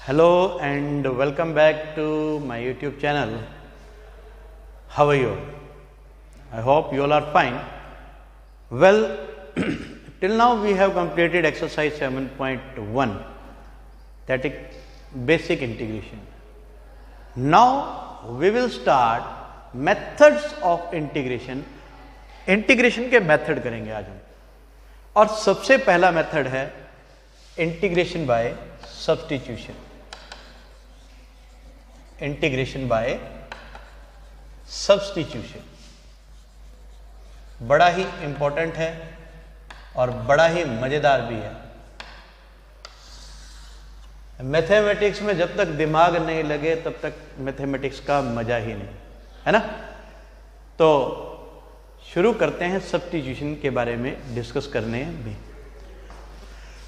Hello and welcome back to my YouTube channel. How are you? I hope you all are fine. Well, till now we have completed exercise 7.1, that is basic integration. Now we will start methods of integration. Integration के method करेंगे आज हम, और सबसे पहला method है integration by substitution. Integration by substitution बड़ा ही important है और बड़ा ही मजेदार भी है. मैथमेटिक्स में जब तक दिमाग नहीं लगे तब तक मैथमेटिक्स का मजा ही नहीं है ना. तो शुरू करते हैं सब्स्टिट्यूशन के बारे में डिस्कस करने में.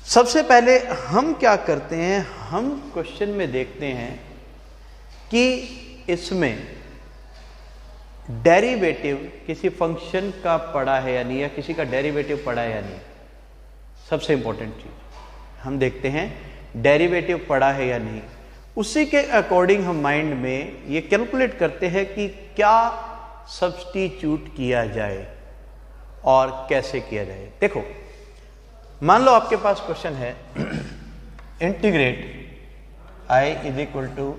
सबसे पहले हम क्या करते हैं, हम क्वेश्चन में देखते हैं कि इसमें डेरिवेटिव किसी फंक्शन का पड़ा है या नहीं, या किसी का डेरिवेटिव पड़ा है या नहीं. सबसे इंपॉर्टेंट चीज हम देखते हैं डेरिवेटिव पड़ा है या नहीं. उसी के अकॉर्डिंग हम माइंड में ये कैलकुलेट करते हैं कि क्या सब्स्टिट्यूट किया जाए और कैसे किया जाए. देखो, मान लो आपके पास क्वेश्चन है integrate i is equal to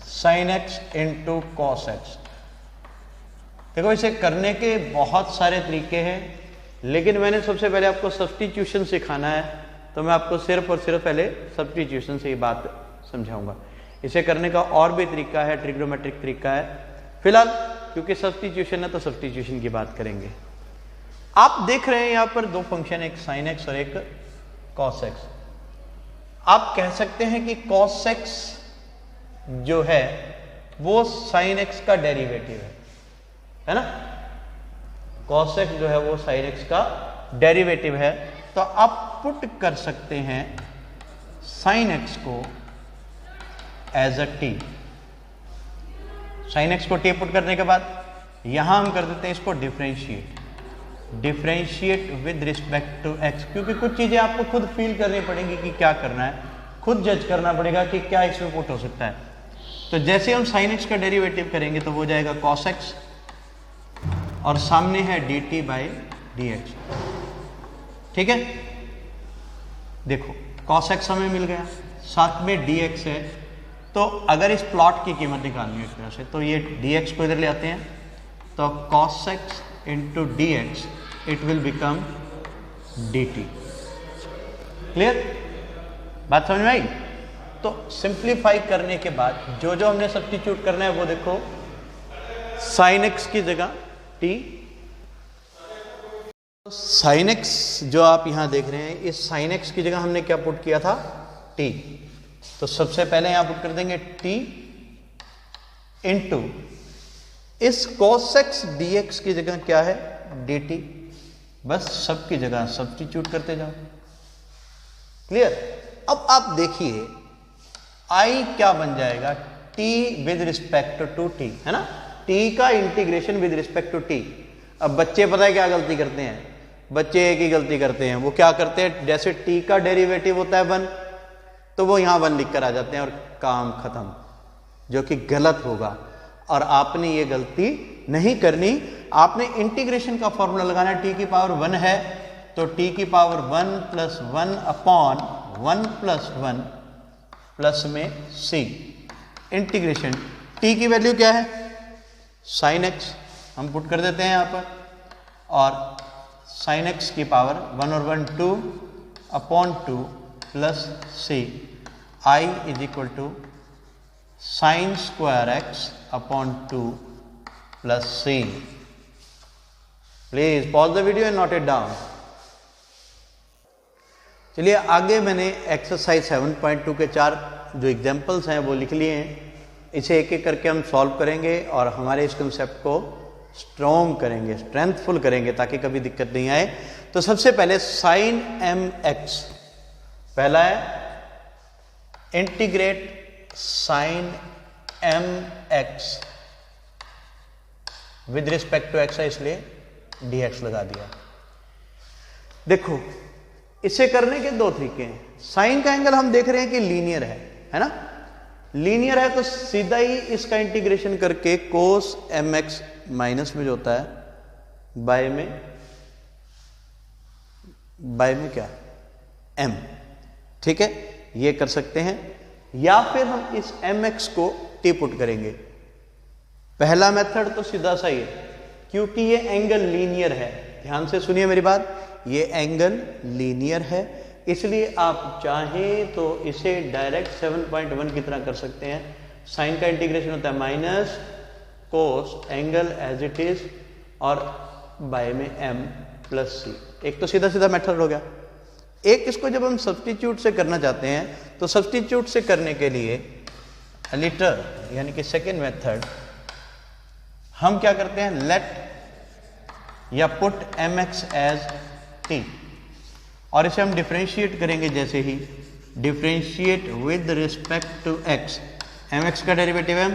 sine x into cos x. देखो, इसे करने के बहुत सारे तरीके हैं, लेकिन मैंने सबसे पहले आपको सब्स्टिट्यूशन सिखाना है, तो मैं आपको सिर्फ और सिर्फ पहले सब्स्टिट्यूशन से ही बात समझाऊंगा. इसे करने का और भी तरीका है, ट्रिग्नोमेट्रिक तरीका है. फिलहाल क्योंकि सब्स्टिट्यूशन है तो सब्स्टिट्यूशन की बात करेंगे. आप देख रहे हैं यहां पर दो फंक्शन, एक साइन एक्स और एक कॉस एक्स. आप कह सकते हैं कि कॉस एक्स जो है वो साइन एक्स का डेरिवेटिव है ना. कॉस एक्स जो है वो साइन एक्स का डेरिवेटिव है. तो आप पुट कर सकते हैं साइन एक्स को as a t. Sine x को टी पुट करने के बाद यहां हम कर देते हैं इसको differentiate with respect to x, क्योंकि कुछ चीजें आपको खुद फील करनी पड़ेंगी कि क्या करना है, खुद जज करना पड़ेगा कि क्या इसमें पुट हो सकता है. तो जैसे हम साइन एक्स का डेरिवेटिव करेंगे तो वो जाएगा कॉस एक्स, और सामने है D t by d x. ठीक है, देखो कॉस एक्स हमें मिल गया, साथ में डी एक्स है. तो अगर इस प्लॉट की कीमत निकालनी है इस तरह से, तो ये डी एक्स को इधर ले आते हैं, तो cos x into d x it will become D T. Clear, बात समझ में आई. तो सिंप्लीफाई करने के बाद जो जो हमने सब्स्टिट्यूट करना है वो देखो, साइन एक्स की जगह टी. साइन एक्स जो आप यहां देख रहे हैं, इस साइन एक्स की जगह हमने क्या पुट किया था, टी. तो सबसे पहले यहां पुट कर देंगे टी इंटू इस cos x dx की जगह क्या है, dt. बस सबकी जगह सब्स्टिट्यूट करते जाओ. क्लियर. अब आप देखिए i क्या बन जाएगा, t with respect to t, है ना. t का integration with respect to t. अब बच्चे पता है क्या गलती करते हैं, बच्चे एक ही गलती करते हैं. वो क्या करते हैं, जैसे t का डेरिवेटिव होता है 1, तो वो यहां 1 लिख कर आ जाते हैं और काम खत्म, जो कि गलत होगा. और आपने ये गलती नहीं करनी. आपने इंटीग्रेशन का फॉर्मूला लगाना है. t की पावर 1 है तो t की power 1 plus 1 upon 1 plus 1 plus में c. इंटीग्रेशन t की वैल्यू क्या है, साइन एक्स, हम पुट कर देते हैं यहां पर, और साइन एक्स की पावर 1 और 1 2 upon 2 plus c. i is equal to sine square x upon 2 plus c. Please pause the video and note it down. चलिए आगे मैंने एक्सरसाइज 7.2 के 4 जो एग्जांपल्स हैं वो लिख लिए हैं. इसे एक एक करके हम सॉल्व करेंगे और हमारे इस कंसेप्ट को स्ट्रॉन्ग करेंगे, स्ट्रेंथफुल करेंगे, ताकि कभी दिक्कत नहीं आए. तो सबसे पहले साइन एम एक्स, पहला है integrate sine m x with respect to x है, इसलिए डी एक्स लगा दिया. देखो इसे करने के दो तरीके हैं। साइन का एंगल हम देख रहे हैं कि लीनियर है ना, लीनियर है तो सीधा ही इसका इंटीग्रेशन करके कोस एम एक्स माइनस में जो होता है बाय में क्या एम, ठीक है, ये कर सकते हैं। या फिर हम इस एम एक्स को टी पुट करेंगे। पहला मेथड तो सीधा सा ही है क्योंकि ये एंगल लीनियर है। ध्यान से सुनिए मेरी बात, ये एंगल लीनियर है, इसलिए आप चाहें तो इसे डायरेक्ट 7.1 की तरह कर सकते हैं। साइन का इंटीग्रेशन होता है minus cos angle as it is और बाय में एम प्लस सी। एक तो सीधा सीधा मेथड हो गया। एक इसको जब हम सब्स्टिट्यूट से करना चाहते हैं तो सब्स्टिट्यूट से करने के लिए लिटर यानी कि सेकेंड मेथड हम क्या करते हैं, लेट या put m x as t और इसे हम डिफरेंशिएट करेंगे। जैसे ही differentiate with respect to x, m x का डेरिवेटिव एम,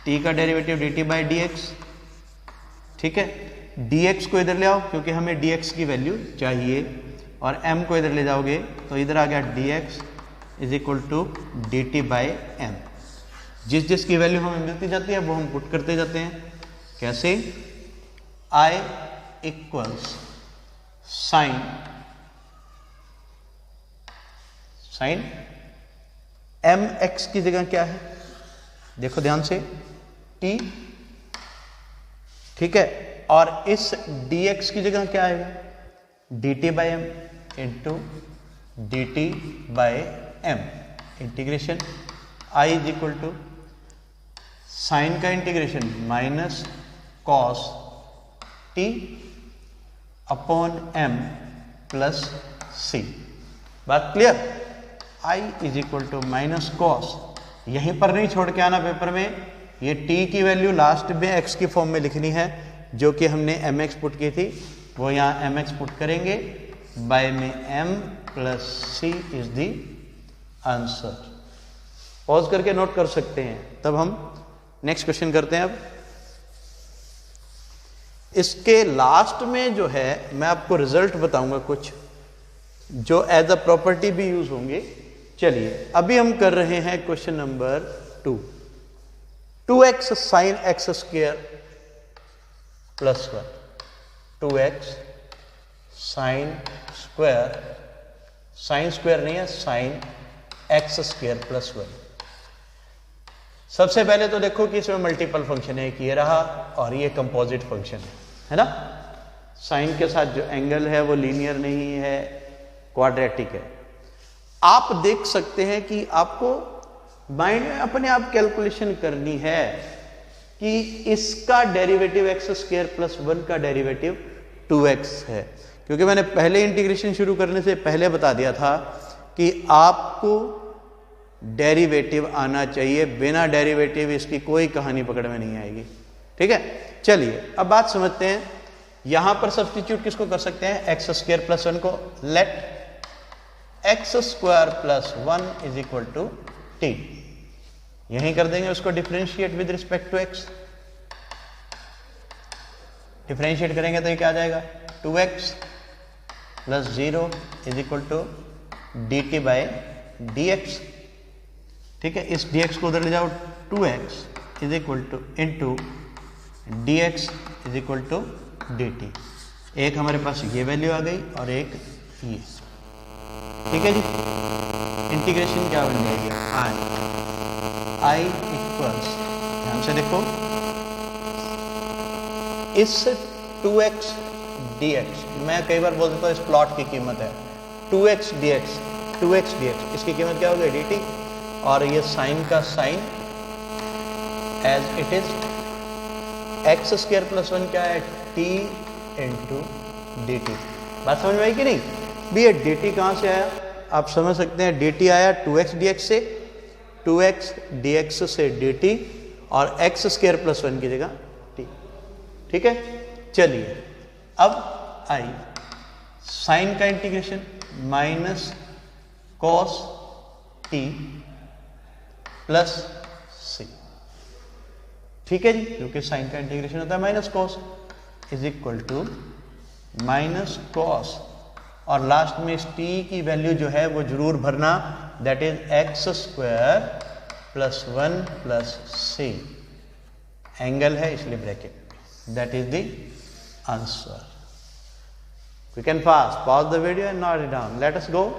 टी का derivative d t by d x, ठीक है। डी एक्स को इधर ले आओ क्योंकि हमें डी एक्स की वैल्यू चाहिए और m को इधर ले जाओगे तो इधर आ गया dx is equal to d t by m. जिस जिसकी वैल्यू हमें मिलती जाती है वो हम पुट करते जाते हैं। कैसे, I equals sine m x की जगह क्या है, देखो ध्यान से, t, ठीक है, और इस dx की जगह क्या आएगा, d t by m into d t by m. Integration I is equal to sine का integration minus cos t upon m plus c. बात clear, I is equal to minus cos, यहीं पर नहीं छोड़ के आना पेपर में, ये टी की वैल्यू लास्ट में एक्स की फॉर्म में लिखनी है जो कि हमने एम एक्स पुट की थी, वो यहाँ एम एक्स पुट करेंगे, बाय में m plus c is the answer. Pause करके नोट कर सकते हैं। तब हम नेक्स्ट क्वेश्चन करते हैं। अब इसके लास्ट में जो है मैं आपको रिजल्ट बताऊंगा कुछ जो एज अ प्रॉपर्टी भी यूज होंगे। चलिए अभी हम कर रहे हैं question number 2x sine x square plus 1, 2x sine square नहीं है, साइन एक्स स्क्वायर प्लस 1। सबसे पहले तो देखो कि इसमें मल्टीपल फंक्शन है, ये रहा और ये कंपोजिट फंक्शन है ना। साइन के साथ जो एंगल है वो लीनियर नहीं है, क्वाड्रेटिक है। आप देख सकते हैं कि आपको माइंड में अपने आप कैलकुलेशन करनी है कि इसका डेरिवेटिव एक्स स्क्वायर प्लस 1 का डेरिवेटिव 2x है, क्योंकि मैंने पहले इंटीग्रेशन शुरू करने से पहले बता दिया था कि आपको डेरिवेटिव आना चाहिए, बिना डेरिवेटिव इसकी कोई कहानी पकड़ में नहीं आएगी। ठीक है, चलिए अब बात समझते हैं। यहां पर सब्स्टिट्यूट किसको कर सकते हैं, एक्स स्क्वायर प्लस 1 को। Let x square plus 1 is equal to t, यहीं कर देंगे उसको differentiate with respect to x. Differentiate करेंगे तो ये क्या आ जाएगा, 2x plus 0 is equal to d t by d x. ठीक है, इस dx को उधर ले जाओ, 2x is equal to into d x is equal to d t. एक हमारे पास ये वैल्यू आ गई और एक ये। ठीक है जी, इंटीग्रेशन क्या बन जाएगी, आई इक्वल्स, ध्यान से देखो, इस 2x dx, मैं कई बार बोल देता हूँ इस प्लॉट की कीमत है 2x dx, इसकी कीमत क्या हो गई dt, और ये साइन का sine as it is, x square plus 1 क्या है, t इंटू डी टी। बात समझ में आई कि नहीं भी, ये dt कहाँ से आया, आप समझ सकते हैं dt आया 2x dx से, 2x dx से dt, और एक्स स्क्वायर प्लस 1 की जगह t। ठीक है, चलिए अब आई साइन का integration minus cos t plus c. ठीक है जी, क्योंकि साइन का इंटीग्रेशन होता है minus cos, is equal to minus cos और लास्ट में इस t की वैल्यू जो है वो जरूर भरना, that is x square plus 1 plus c। Angle है इसलिए bracket, that is the answer. We can fast pause the video and note it down. Let us go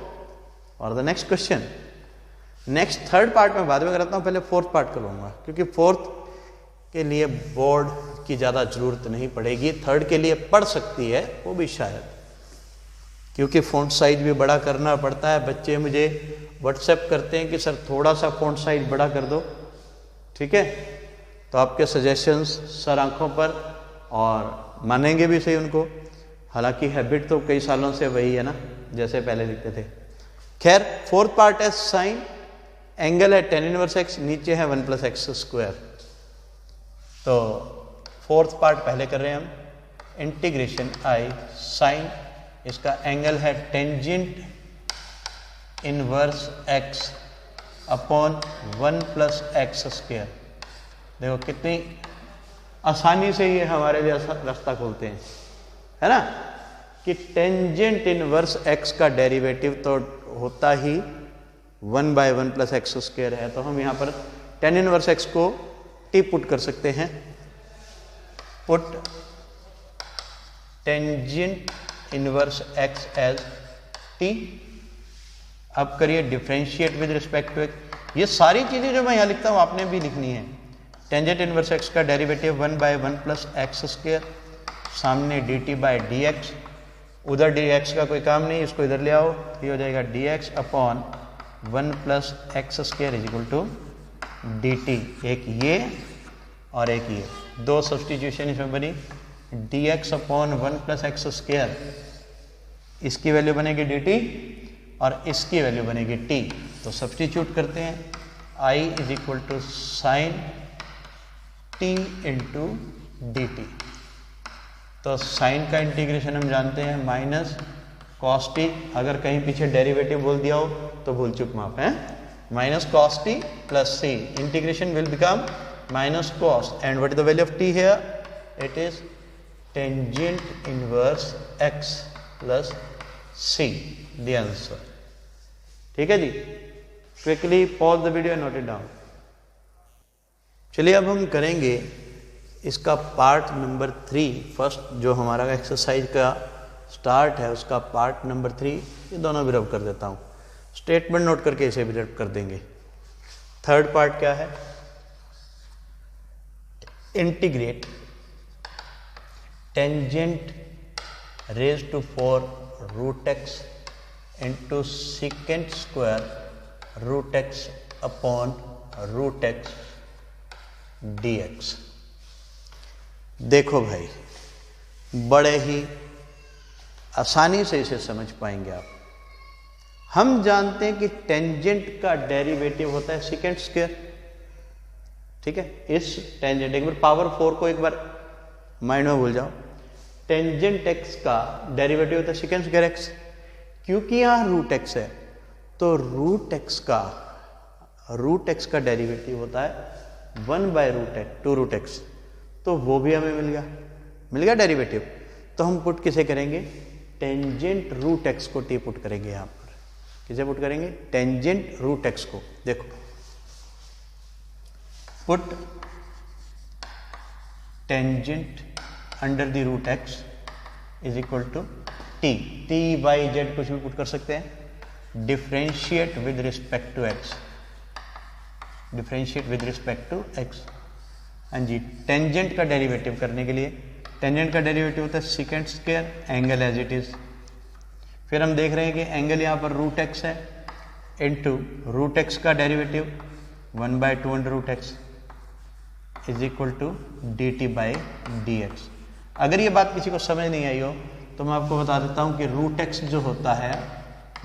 for the next question. Next third part में बाद में करता हूँ, पहले fourth part करूँगा क्योंकि फोर्थ के लिए बोर्ड की ज़्यादा ज़रूरत नहीं पड़ेगी, थर्ड के लिए पड़ सकती है वो भी शायद, क्योंकि फ़ॉन्ट साइज भी बड़ा करना पड़ता है। बच्चे मुझे व्हाट्सएप करते हैं कि सर थोड़ा सा फ़ॉन्ट साइज बड़ा कर दो, ठीक है, तो आपके सजेशंस सर आंखों पर, और मानेंगे भी सही उनको, हालांकि हैबिट तो कई सालों से वही है ना जैसे पहले लिखते थे। खैर फोर्थ पार्ट है साइन, एंगल है tan इनवर्स x, नीचे है 1 प्लस एक्स स्क्वायर। तो फोर्थ पार्ट पहले कर रहे हैं हम, इंटीग्रेशन आई साइन, इसका एंगल है tangent inverse x upon 1 plus x square. देखो कितनी आसानी से ये हमारे लिए रास्ता खोलते हैं, है ना, कि टेंजेंट इनवर्स x का डेरिवेटिव तो होता ही 1 बाय 1 प्लस एक्स स्क्वायर है, तो हम यहाँ पर tan इनवर्स x को t पुट कर सकते हैं। Put tangent inverse x as t। अब करिए differentiate with respect to x। ये सारी चीजें जो मैं यहाँ लिखता हूँ आपने भी लिखनी है। टेंजेंट इनवर्स x का derivative 1 by 1 plus x square, सामने dt बाय dx, उधर dx का कोई काम नहीं, इसको इधर ले आओ, ये हो जाएगा dx upon 1 plus x square is equal to dt। एक ये और एक ये, दो सब्सटीट्यूशन इसमें बनी, dx upon 1 plus x square, इसकी वैल्यू बनेगी dt और इसकी वैल्यू बनेगी t। तो सब्सटीट्यूट करते हैं, i is equal to sine t into dt। तो साइन का इंटीग्रेशन हम जानते हैं माइनस कॉस टी, अगर कहीं पीछे डेरिवेटिव बोल दिया हो तो भूल चुक माफ है, minus cos t plus c, integration will become minus cos, and what is the value of t here, it is tangent inverse x plus c, the answer. ठीक है जी, quickly pause the video and note it down. चलिए अब हम करेंगे इसका part number 3, first जो हमारा एक्सरसाइज का स्टार्ट है उसका पार्ट नंबर 3, ये दोनों भी रब कर देता हूँ, स्टेटमेंट नोट करके इसे भी रब कर देंगे। थर्ड पार्ट क्या है, integrate tangent raise to 4 root x into second square root x upon root x dx। देखो भाई बड़े ही आसानी से इसे समझ पाएंगे आप। हम जानते हैं कि टेंजेंट का डेरिवेटिव होता है सेकेंड स्क्वायर, ठीक है, इस टेंजेंट, एक बार पावर 4 को एक बार माइंड में भूल जाओ, टेंजेंट x का डेरिवेटिव होता है सेकेंड स्क्वायर x, क्योंकि यहां रूट x है तो रूट x का डेरिवेटिव होता है 1 by root x 2 root x, तो वो भी हमें मिल गया डेरिवेटिव। तो हम पुट किसे करेंगे, टेंजेंट रूट एक्स को टी पुट करेंगे, यहां पर किसे पुट करेंगे, टेंजेंट रूट एक्स को। देखो put tangent under the root x is equal to t by z, कुछ भी पुट कर सकते हैं, differentiate with respect to x, differentiate with respect to x. हाँ जी, टेंजेंट का डेरिवेटिव करने के लिए, टेंजेंट का डेरिवेटिव होता है second square, angle as it is. फिर हम देख रहे हैं कि एंगल यहाँ पर रूट एक्स है, इनटू रूट एक्स का derivative 1 by 2 under root x is equal to d t by d x. अगर ये बात किसी को समझ नहीं आई हो तो मैं आपको बता देता हूँ कि रूट एक्स जो होता है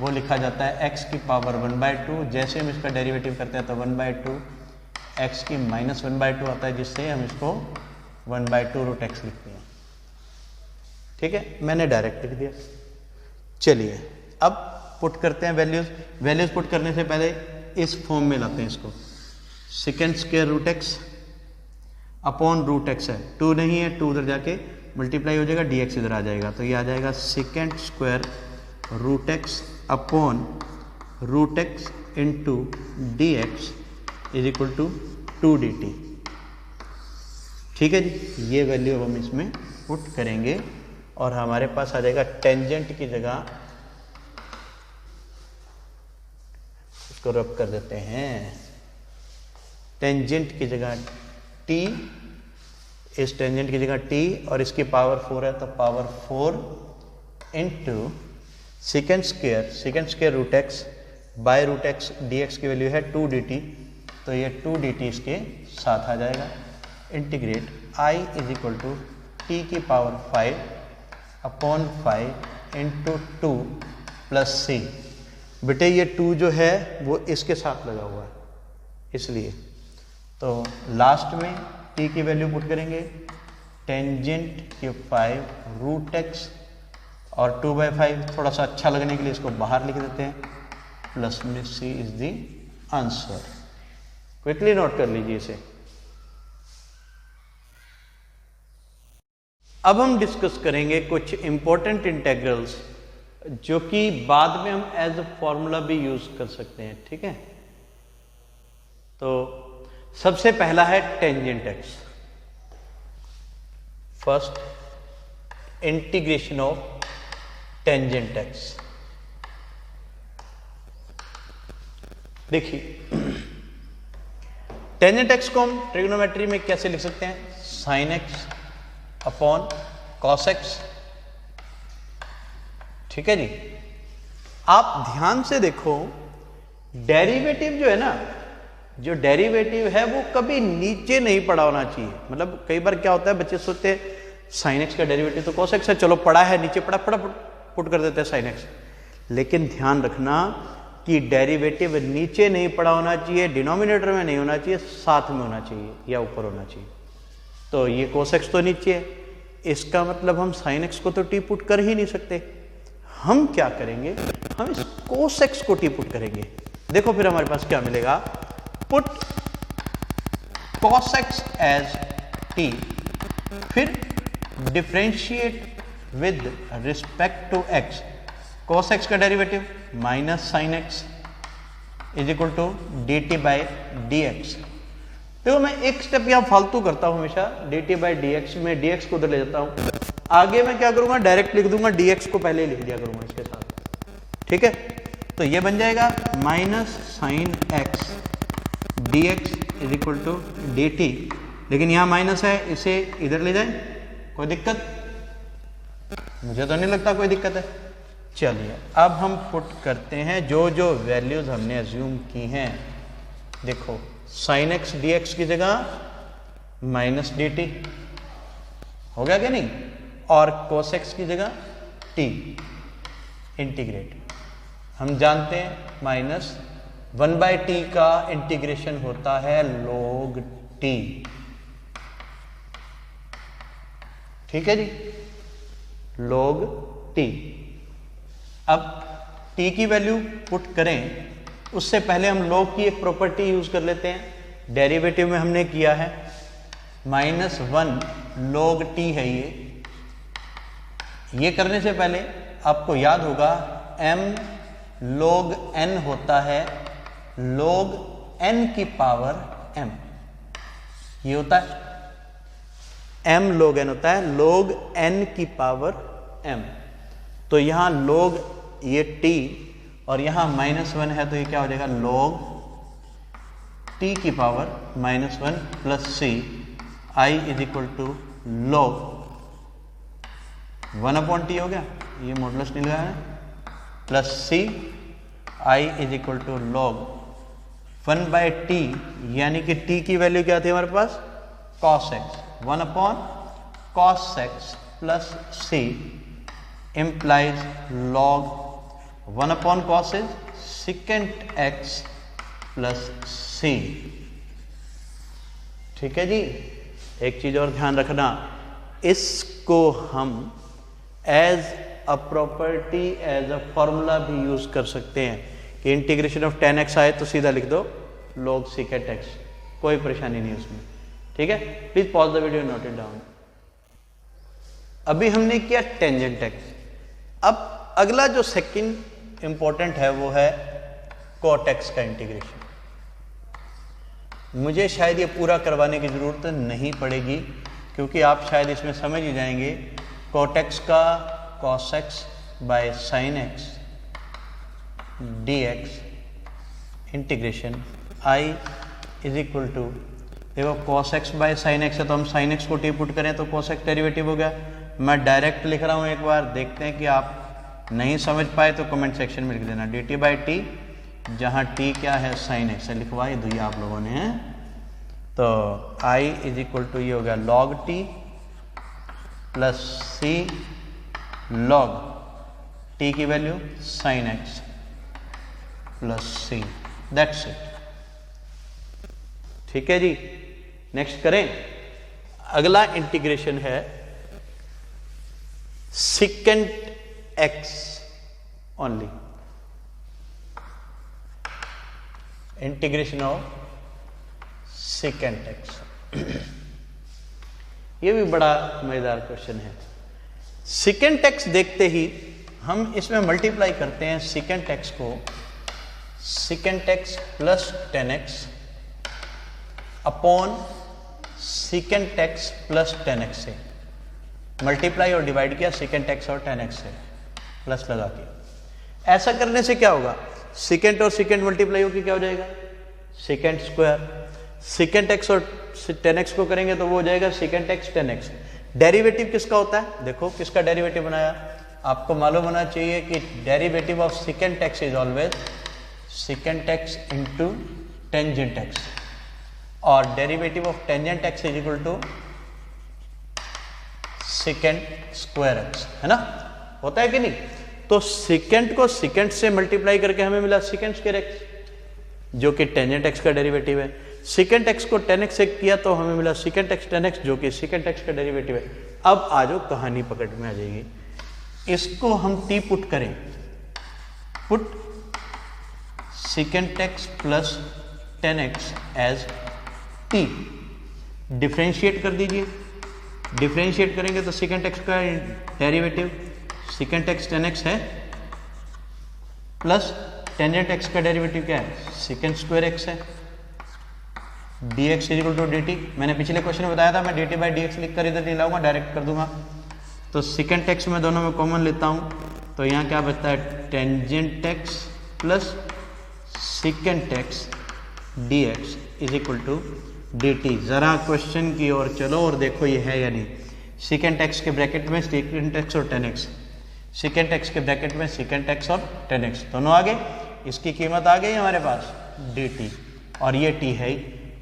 वो लिखा जाता है x की पावर 1 बाय 2, जैसे हम इसका डेरिवेटिव करते हैं तो 1 बाय 2 x की माइनस 1 बाय 2 आता है, जिससे हम इसको 1 बाय 2 रूट एक्स लिखते हैं। ठीक है, मैंने डायरेक्ट लिख दिया। चलिए अब पुट करते हैं वैल्यूज पुट करने से पहले इस फॉर्म में लाते हैं इसको, second square root x upon root x है, 2 नहीं है, 2 उधर जाके मल्टीप्लाई हो जाएगा, dx इधर आ जाएगा, तो ये आ जाएगा second square root x upon root x into d x is equal to 2dt। ठीक है जी, ये वैल्यू हम इसमें पुट करेंगे और हमारे पास आ जाएगा टेंजेंट की जगह, इसको रब कर देते हैं, टेंजेंट की जगह t, इस टेंजेंट की जगह t और इसकी पावर 4 है तो power 4 into second square root x by root x, d x की वैल्यू है 2dt, तो ये 2dt इसके साथ आ जाएगा। Integrate i is equal to t की power 5 upon 5 into 2 plus c. बेटे ये 2 जो है वो इसके साथ लगा हुआ है, इसलिए तो लास्ट में t की वैल्यू पुट करेंगे, टेंजेंट के 5 रूट एक्स और 2/5, थोड़ा सा अच्छा लगने के लिए इसको बाहर लिख देते हैं, प्लस में c is the answer. Quickly note कर लीजिए इसे। अब हम डिस्कस करेंगे कुछ इंपॉर्टेंट इंटेग्रल्स जो कि बाद में हम एज अ फॉर्मूला भी यूज कर सकते हैं। ठीक है, तो सबसे पहला है tangent x. First integration of tangent x. देखिए टेंजेंट एक्स को हम ट्रिग्नोमेट्री में कैसे लिख सकते हैं, sine x upon cos x. ठीक है जी, आप ध्यान से देखो, डेरिवेटिव जो है ना, जो डेरिवेटिव है वो कभी नीचे नहीं पड़ा होना चाहिए। मतलब कई बार क्या होता है, बच्चे सोचते हैं साइन एक्स का डेरिवेटिव तो कॉस एक्स है, चलो पड़ा है नीचे, पड़ा पुट कर देते हैं साइन एक्स। लेकिन ध्यान रखना कि डेरिवेटिव नीचे नहीं पड़ा होना चाहिए, डिनोमिनेटर में नहीं होना चाहिए, साथ में होना चाहिए या ऊपर होना चाहिए। तो ये कोस एक्स तो नीचे है, इसका मतलब हम साइन एक्स को तो टी पुट कर ही नहीं सकते। हम क्या करेंगे, हम इस कोस एक्स को टी पुट करेंगे। देखो फिर हमारे पास क्या मिलेगा, put cos x as t, फिर differentiate with respect to x, cos x का derivative minus sine x is equal to d t by d x. देखो मैं एक स्टेप यहां फालतू करता हूं हमेशा, d t by d x में dx को उधर ले जाता हूं, आगे मैं क्या करूंगा, डायरेक्ट लिख दूंगा, dx को पहले लिख दिया करूंगा इसके साथ। ठीक है, तो ये बन जाएगा minus sine x d x is equal to d t, लेकिन यहां माइनस है, इसे इधर ले जाए, कोई दिक्कत? मुझे तो नहीं लगता कोई दिक्कत है। चलिए अब हम पुट करते हैं जो जो वैल्यूज हमने अज्यूम की हैं। देखो साइन एक्स डी एक्स की जगह माइनस डी टी हो गया क्या नहीं, और कोस एक्स की जगह टी। इंटीग्रेट हम जानते हैं माइनस 1/t का इंटीग्रेशन होता है log t। ठीक है जी, log t। अब t की वैल्यू पुट करें उससे पहले हम log की एक प्रॉपर्टी यूज कर लेते हैं। डेरिवेटिव में हमने किया है -1 log t है ये करने से पहले आपको याद होगा m log n होता है log n की पावर m, ये होता है m log n होता है log n की पावर m। तो यहां log ये t और यहां -1 है, तो ये क्या हो जाएगा log t की power -1 plus c i is equal to log 1/t हो गया, ये मॉडुलस नहीं लगाया है, plus c i is equal to log 1/t, यानी कि t की वैल्यू क्या थी हमारे पास, cos x, 1/cos x plus c implies log 1/cos is secant x plus c। ठीक है जी, एक चीज और ध्यान रखना, इसको हम as a property, as a formula भी यूज कर सकते हैं कि इंटीग्रेशन ऑफ tan x आए तो सीधा लिख दो log secant x, कोई परेशानी नहीं उसमें। ठीक है, please pause the video, note it down. अभी हमने किया टेंजेंट x, अब अगला जो सेकंड इंपॉर्टेंट है वो है कोटेक्स का इंटीग्रेशन। मुझे शायद ये पूरा करवाने की ज़रूरत नहीं पड़ेगी क्योंकि आप शायद इसमें समझ ही जाएंगे। कोटेक्स का cos x by sin x dx integration I is equal to, देखो cos x by sin x है तो हम sin x को t पुट करें तो cos x डेरिवेटिव हो गया। मैं डायरेक्ट लिख रहा हूँ, एक बार देखते हैं कि आप नहीं समझ पाए तो कमेंट सेक्शन में लिख देना dt बाई टी, जहाँ t क्या है sin x है, लिखवाई दी आप लोगों ने। तो I इज इक्वल टू ये हो गया log t plus c log t की value sin x plus c, that's it. ठीक है जी, नेक्स्ट करें। अगला इंटीग्रेशन है secant x only, integration of secant x। ये भी बड़ा मजेदार क्वेश्चन है। secant x देखते ही हम इसमें मल्टीप्लाई करते हैं secant x को secant x प्लस 10x अपॉन secant x प्लस 10x से मल्टीप्लाई और डिवाइड किया secant x और 10x से प्लस लगा के। ऐसा करने से क्या होगा, secant और secant मल्टीप्लाई होकर क्या हो जाएगा secant स्क्वायर। secant x और 10x को करेंगे तो वो हो जाएगा secant x 10x। डेरिवेटिव किसका होता है, देखो किसका डेरिवेटिव बनाया, आपको मालूम होना चाहिए कि derivative of secant x is always secant x into tangent x, और derivative of tangent x is equal to secant square x, है ना, होता है कि नहीं। तो secant को secant से मल्टीप्लाई करके हमें मिला secant स्क्वायर x जो कि टेंजेंट x का डेरिवेटिव है। secant x को 10x से किया तो हमें मिला secant x 10x जो कि secant x का डेरिवेटिव है। अब आ जाओ कहानी पकड़ में आ जाएगी, इसको हम t पुट करें, पुट secant x प्लस 10x एज t, डिफ्रेंशिएट कर दीजिए। डिफ्रेंशिएट करेंगे तो secant x का डेरिवेटिव secant x 10x है प्लस टेंजेंट x का डेरिवेटिव क्या है secant स्क्वायर x है, dx is equal to dt। मैंने पिछले क्वेश्चन में बताया था मैं dt बाई dx लिख कर इधर नहीं लाऊंगा, डायरेक्ट कर दूंगा। तो secant x में दोनों में कॉमन लेता हूं तो यहाँ क्या बचता है tangent x plus secant x dx is equal to dt। जरा क्वेश्चन की ओर चलो और देखो ये है या नहीं। secant x के ब्रैकेट में secant x और 10x, secant x के ब्रैकेट में secant x और 10x दोनों आ गए, इसकी कीमत आ गई हमारे पास dt, और ये t है ही।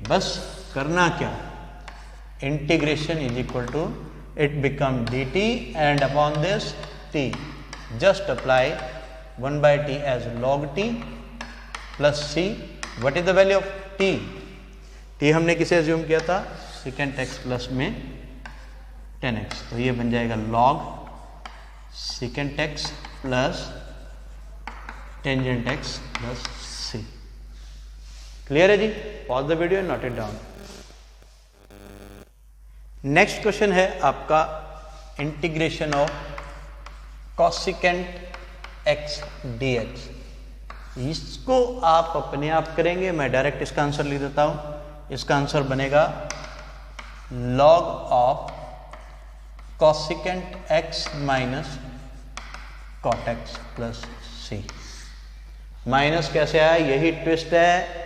बस करना क्या, integration is equal to it become dt and upon this t, just apply 1 by t as log t plus c। What is the value of t, t हमने किसे एज्यूम किया था secant x प्लस में 10x, तो ये बन जाएगा log secant x plus tangent x plus c। Clear है जी, pause the video and note it down. Next question है आपका integration of cosecant x dx। इसको आप अपने आप करेंगे, मैं डायरेक्ट इसका आंसर लिख देता हूं। इसका आंसर बनेगा log of cosecant x minus cot x plus c। Minus कैसे आया, यही ट्विस्ट है।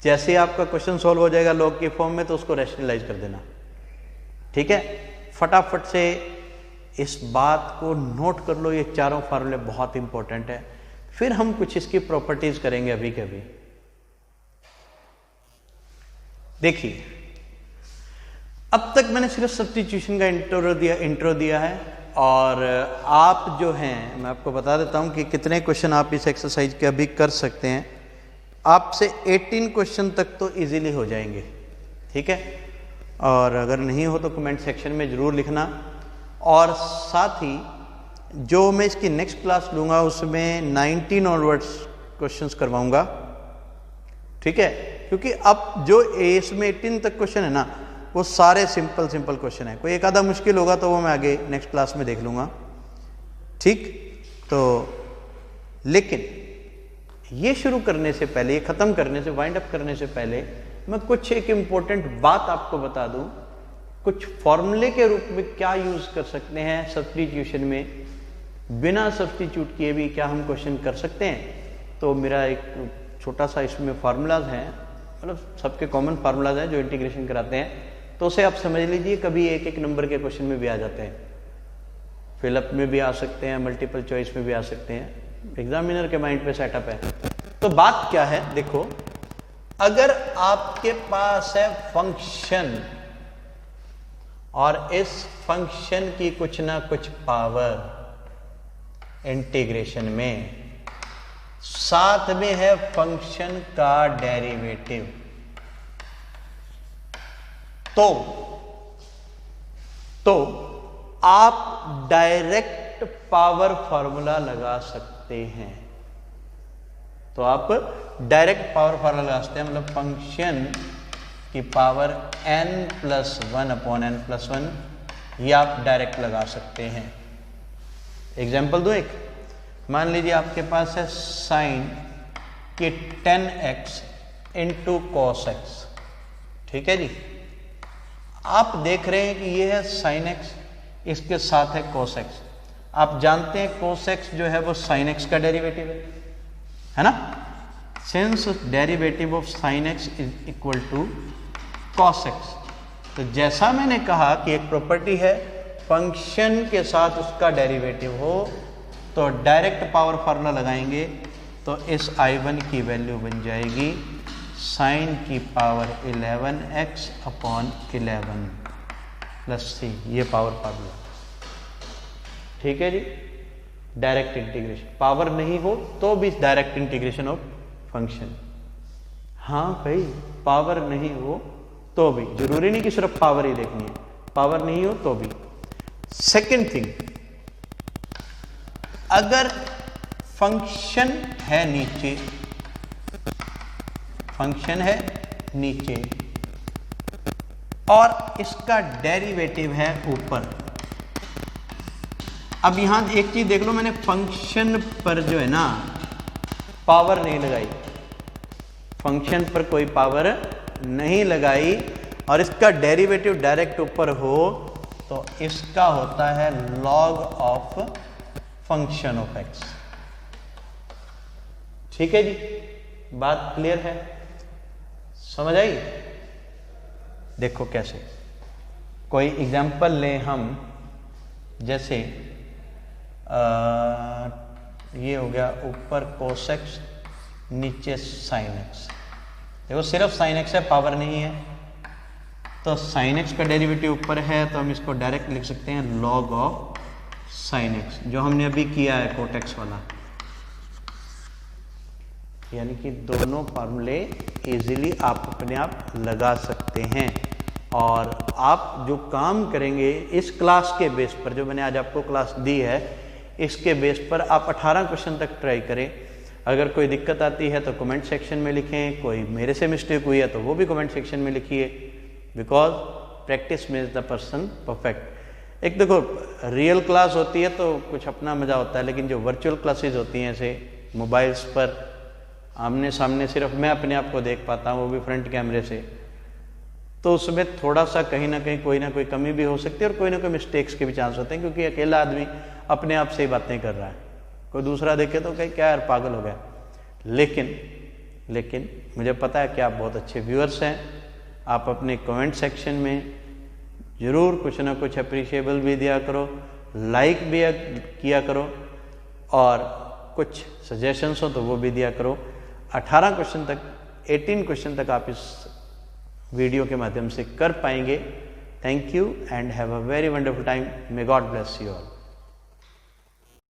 जैसे ही आपका क्वेश्चन सॉल्व हो जाएगा log के फॉर्म में तो उसको रैशनलाइज कर देना, ठीक है। फटाफट से इस बात को नोट कर लो, ये चारों फार्मूले बहुत इंपॉर्टेंट है। फिर हम कुछ इसकी प्रॉपर्टीज करेंगे अभी के अभी। देखिए, अब तक मैंने सिर्फ सब्स्टिट्यूशन का इंट्रो दिया है, और आप जो हैं, मैं आपको बता देता हूं कि कितने क्वेश्चन आप इस एक्सरसाइज के अभी कर सकते हैं। आपसे 18 क्वेश्चन तक तो इजीली हो जाएंगे, ठीक है। और अगर नहीं हो तो कमेंट सेक्शन में ज़रूर लिखना। और साथ ही जो मैं इसकी नेक्स्ट क्लास लूँगा उसमें 19 ऑनवर्ड्स क्वेश्चंस करवाऊँगा, ठीक है। क्योंकि अब जो इसमें 18 तक क्वेश्चन है ना, वो सारे सिंपल क्वेश्चन है। कोई एक आधा मुश्किल होगा तो वो मैं आगे नेक्स्ट क्लास में देख लूँगा, ठीक। तो लेकिन ये शुरू करने से पहले, ये खत्म करने से, वाइंड अप करने से पहले मैं कुछ एक इंपॉर्टेंट बात आपको बता दूं। कुछ फॉर्मूले के रूप में क्या यूज कर सकते हैं सब्स्टिट्यूशन में, बिना सब्स्टिट्यूट किए भी क्या हम क्वेश्चन कर सकते हैं। तो मेरा एक छोटा सा इसमें फार्मूलाज हैं, मतलब सबके कॉमन फार्मूलाज हैं जो इंटीग्रेशन कराते हैं, तो उसे आप समझ लीजिए। कभी एक एक नंबर के क्वेश्चन में भी आ जाते हैं, फिलअप में भी आ सकते हैं, मल्टीपल चॉइस में भी आ सकते हैं, एग्जामिनर के माइंड पे सेटअप है। तो बात क्या है, देखो, अगर आपके पास है फंक्शन और इस फंक्शन की कुछ ना कुछ पावर इंटीग्रेशन में, साथ में है फंक्शन का डेरिवेटिव, तो आप डायरेक्ट पावर फॉर्मूला लगा सकते हैं। तो आप डायरेक्ट पावर फॉर्मूला लगा सकते हैं, मतलब फंक्शन की पावर n+1 अपॉन n+1, ये आप डायरेक्ट लगा सकते हैं। एग्जाम्पल दो एक, मान लीजिए आपके पास है साइन के 10x इंटू cos x, ठीक है जी। आप देख रहे हैं कि ये है sin x, इसके साथ है cos x। आप जानते हैं cos x जो है वो sin x का डेरिवेटिव है ना। Since derivative of sin x is equal to cos x, तो जैसा मैंने कहा कि एक प्रॉपर्टी है फंक्शन के साथ उसका डेरिवेटिव हो, तो डायरेक्ट पावर फार्मूला लगाएंगे तो इस I1 की वैल्यू बन जाएगी साइन की power 11x upon 11 plus c, ये पावर फार्मूला, ठीक है जी। डायरेक्ट इंटीग्रेशन, पावर नहीं हो तो भी डायरेक्ट इंटीग्रेशन ऑफ फंक्शन। हाँ भाई, पावर नहीं हो तो भी, जरूरी नहीं कि सिर्फ पावर ही देखनी है, पावर नहीं हो तो भी। सेकंड थिंग, अगर फंक्शन है नीचे, फंक्शन है नीचे और इसका डेरिवेटिव है ऊपर। अब यहां एक चीज देख लो, मैंने फंक्शन पर जो है ना पावर नहीं लगाई, फंक्शन पर कोई पावर नहीं लगाई और इसका डेरिवेटिव डायरेक्ट ऊपर हो तो इसका होता है log of function of x, ठीक है जी। बात क्लियर है, समझ आई। देखो कैसे, कोई एग्जाम्पल लें हम, जैसे ये हो गया ऊपर cos x नीचे sin x। देखो सिर्फ sin x है, पावर नहीं है, तो sin x का डेरिवेटिव ऊपर है तो हम इसको डायरेक्ट लिख सकते हैं log ऑफ sin x, जो हमने अभी किया है cot x वाला। यानी कि दोनों फार्मूले इजीली आप अपने आप लगा सकते हैं। और आप जो काम करेंगे इस क्लास के बेस पर, जो मैंने आज आपको क्लास दी है, इसके बेस पर आप 18 क्वेश्चन तक ट्राई करें। अगर कोई दिक्कत आती है तो कमेंट सेक्शन में लिखें, कोई मेरे से मिस्टेक हुई है तो वो भी कमेंट सेक्शन में लिखिए, because practice makes the person perfect. एक देखो, रियल क्लास होती है तो कुछ अपना मज़ा होता है, लेकिन जो वर्चुअल क्लासेस होती हैं, ऐसे मोबाइल्स पर आमने सामने सिर्फ मैं अपने आप को देख पाता हूँ, वो भी फ्रंट कैमरे से, तो उसमें थोड़ा सा कहीं ना कहीं कोई ना कोई कमी भी हो सकती है और कोई ना कोई मिस्टेक्स के भी चांस होते हैं, क्योंकि अकेला आदमी अपने आप से ही बातें कर रहा है, कोई दूसरा देखे तो कहीं क्या यार पागल हो गया। लेकिन मुझे पता है कि आप बहुत अच्छे व्यूअर्स हैं, आप अपने कमेंट सेक्शन में ज़रूर कुछ ना कुछ अप्रिशिएबल भी दिया करो, लाइक भी किया करो, और कुछ सजेशंस हो तो वो भी दिया करो। 18 क्वेश्चन तक, 18 क्वेश्चन तक आप इस वीडियो के माध्यम से कर पाएंगे। Thank you and have a very wonderful time. May God bless you all.